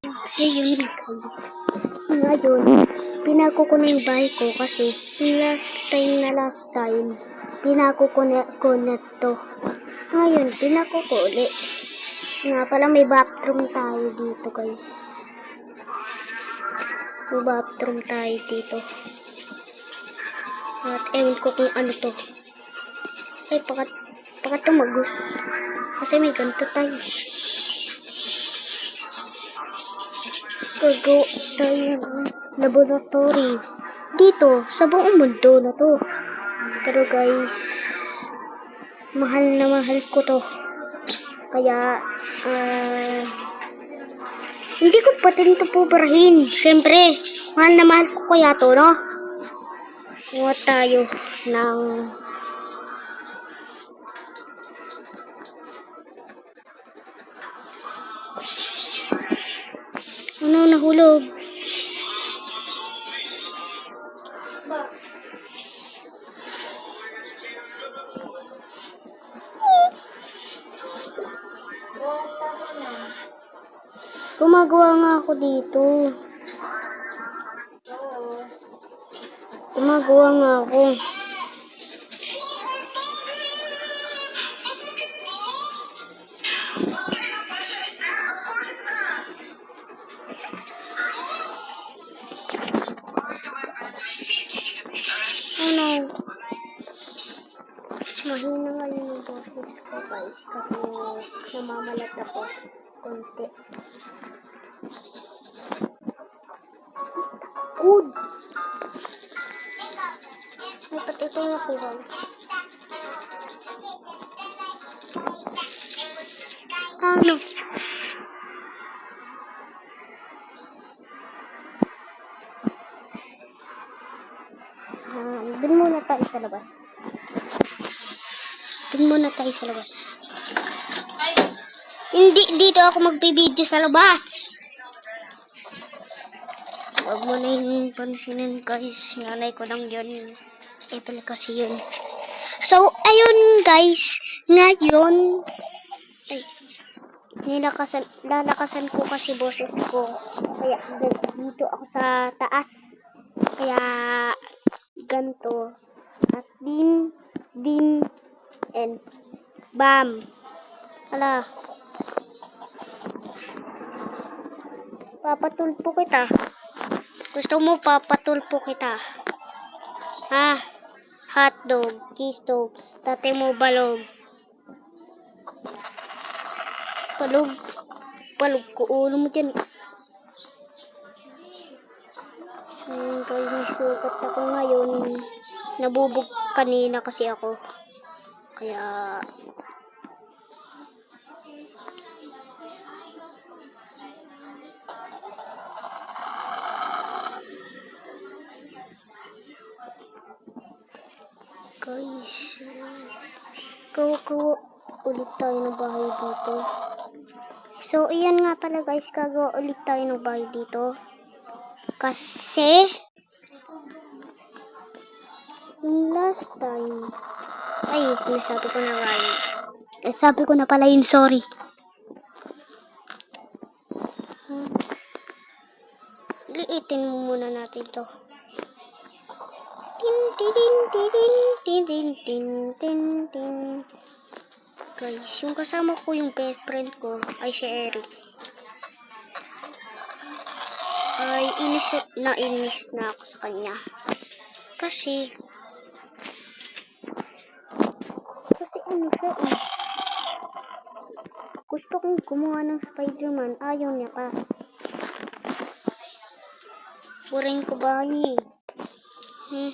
Ayun guys. Ngayon, pinago ko na yung bahay ko kasi last time, pinago ko na to. Ngayon, pinago ko ulit. Nga pala may bathroom tayo dito guys. May bathroom tayo dito. At ewan ko kung ano to. Ay, pakat tumagos. Kasi may ganito tayo. Gagawa tayo ng laboratory dito sa buong mundo na to. Pero guys, mahal na mahal ko to. Kaya hindi ko pa rin ito pupurahin. Siyempre, mahal na mahal ko kaya to, no? Kuha tayo ng ano nahulog? Gumagawa nga ako dito. Gumagawa nga ako. Ano? Mahina nga yung boses ko guys kasi namamalat ako konti. Good. Ay, pati ito nakuha. Ano? Doon muna tayo sa labas. Hindi, dito ako magbe-video sa labas. Huwag mo na yung pansinin guys. Nanay ko lang yun. Apple kasi yun. So, ayun guys. Ngayon, lalakasan ko kasi boses ko. Kaya dito ako sa taas. Kaya ganto. At din, and bam. Hala. Papatulpo kita. Gusto mo papatulpo kita? Ha? Hotdog, cheese dog, tate mo balog. Balog ko ulo mo dyan. Kaya may sukat ako ngayon. Nabubog kanina kasi ako. Kaya guys, gagawa ulit tayo ng bahay dito. So, iyan nga pala guys, gagawa ulit tayo ng bahay dito. Kasi yung last time, nasabi ko na guys. Sabi ko na pala yun, sorry. Liitin mo muna natin to. Tin. Guys, yung kasama ko, yung best friend ko, ay si Eric. Ay, inis na ako sa kanya. Kasi ano siya eh. Gusto kong gumawa ng Spider-Man, ayaw niya pa. Burahin ko ba yun eh.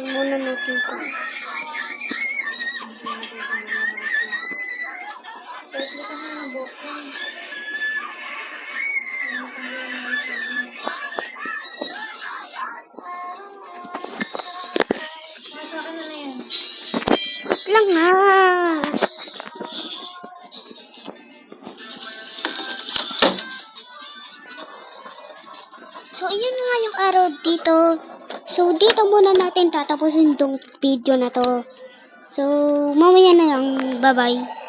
Yung muna natin ito. Pwede ka na ng bokong. Nasa akin na yan. Wait lang nga. So, ayun na nga yung araw dito. So, dito muna natin tatapusin tong video na to. So, mamaya na lang. Bye-bye.